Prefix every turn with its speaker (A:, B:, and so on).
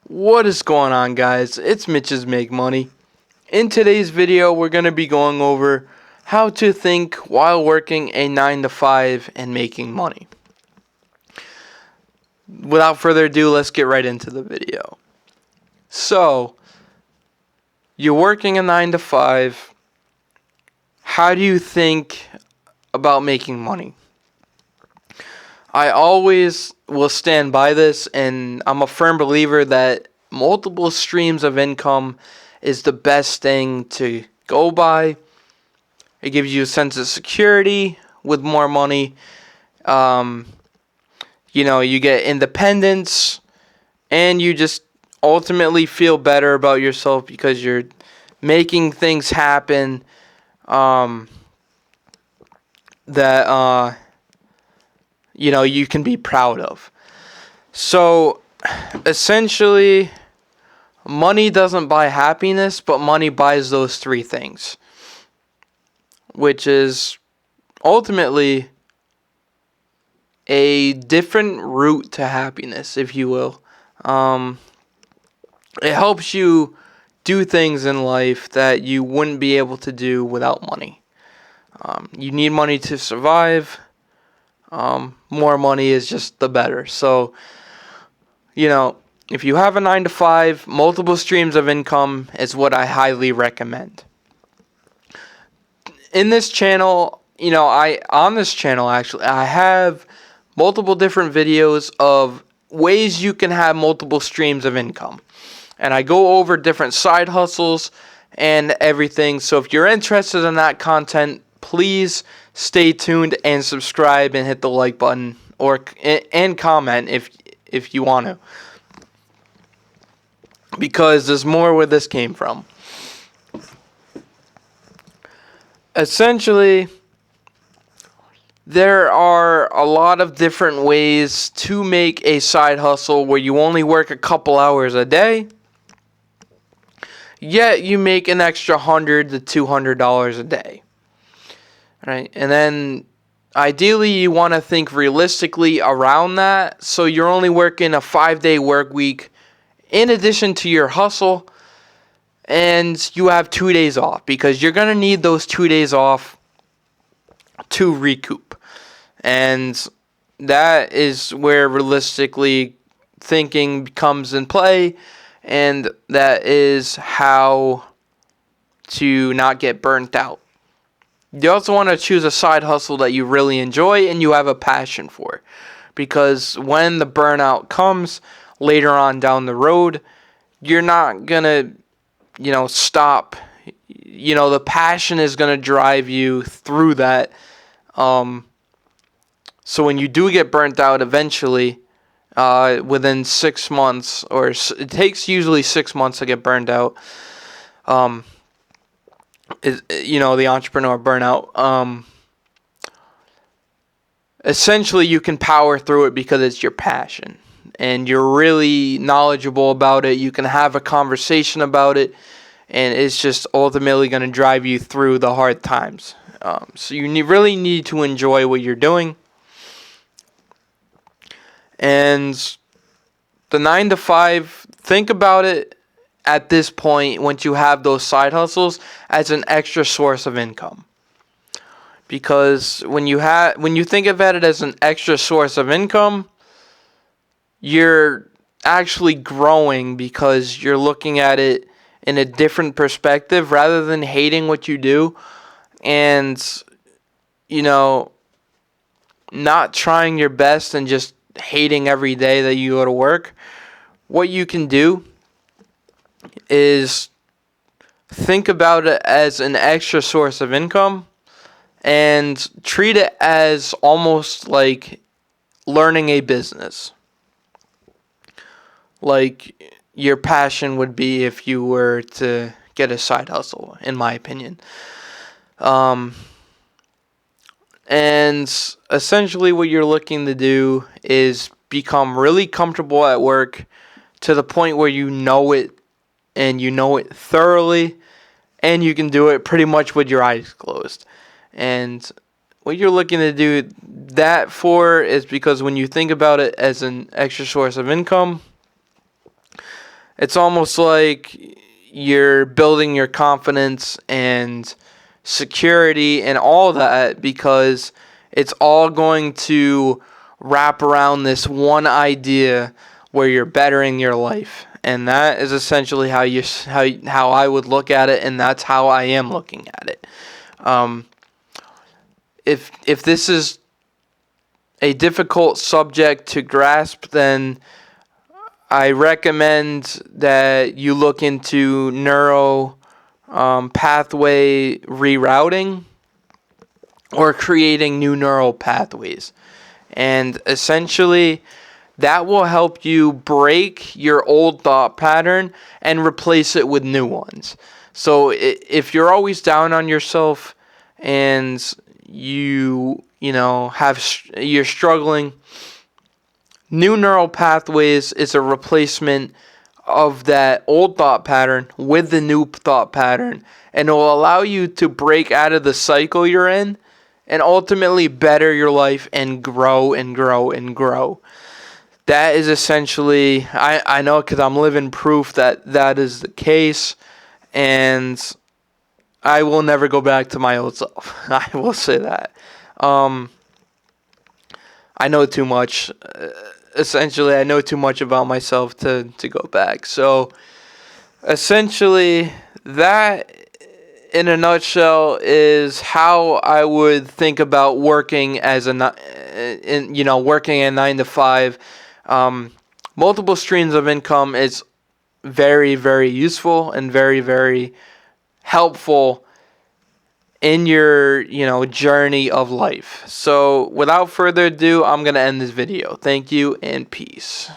A: What is going on, guys? It's Mitch's Make Money. In today's video, we're going to be going over how to think while working a 9 to 5 and making money. Without further ado, let's get right into the video. So, you're working a 9 to 5. How do you think about making money? I always will stand by this, and I'm a firm believer that multiple streams of income is the best thing to go by. It gives you a sense of security with more money. You get independence, and you just ultimately feel better about yourself because you're making things happen that you can be proud of. So, essentially, money doesn't buy happiness, but money buys those three things, which is ultimately a different route to happiness, if you will. It helps you do things in life that you wouldn't be able to do without money. You need money to survive. More money is just the better. So, if you have a 9 to 5, multiple streams of income is what I highly recommend. In this channel, I have multiple different videos of ways you can have multiple streams of income. And I go over different side hustles and everything. So if you're interested in that content, please stay tuned and subscribe and hit the like button and comment if you want to. Because there's more where this came from. Essentially, there are a lot of different ways to make a side hustle where you only work a couple hours a day, yet you make an extra $100 to $200 a day. Right? And then ideally you want to think realistically around that, so you're only working a 5-day work week in addition to your hustle, and you have 2 days off because you're going to need those 2 days off to recoup. And that is where realistically thinking comes in play, and that is how to not get burnt out. You also want to choose a side hustle that you really enjoy and you have a passion for, because when the burnout comes later on down the road, you're not going to, stop. The passion is going to drive you through that. So when you do get burnt out eventually, within 6 months, or it takes usually 6 months to get burned out, the entrepreneur burnout, essentially you can power through it because it's your passion and you're really knowledgeable about it. You can have a conversation about it, and it's just ultimately going to drive you through the hard times. So you really need to enjoy what you're doing. And the 9 to 5, think about it at this point, once you have those side hustles, as an extra source of income. Because when you think about it as an extra source of income, you're actually growing because you're looking at it in a different perspective rather than hating what you do and, not trying your best and just hating every day that you go to work. What you can do is think about it as an extra source of income and treat it as almost like learning a business, like your passion would be if you were to get a side hustle, in my opinion. And essentially what you're looking to do is become really comfortable at work to the point where you know it, and you know it thoroughly, and you can do it pretty much with your eyes closed. And what you're looking to do that for is because when you think about it as an extra source of income, it's almost like you're building your confidence and security and all that, because it's all going to wrap around this one idea where you're bettering your life. And that is essentially how I would look at it, and that's how I am looking at it. If this is a difficult subject to grasp, then I recommend that you look into neuro pathway rerouting or creating new neural pathways. And essentially, that will help you break your old thought pattern and replace it with new ones. So if you're always down on yourself and you're struggling, new neural pathways is a replacement of that old thought pattern with the new thought pattern, and it will allow you to break out of the cycle you're in and ultimately better your life and grow and grow and grow. That is essentially, I know, because I'm living proof that is the case, and I will never go back to my old self. I will say that. I know too much. Essentially, I know too much about myself to go back. So, essentially, that in a nutshell is how I would think about working as working a 9 to 5. Multiple streams of income is very, very useful and very, very helpful in your, journey of life. So without further ado, I'm going to end this video. Thank you and peace.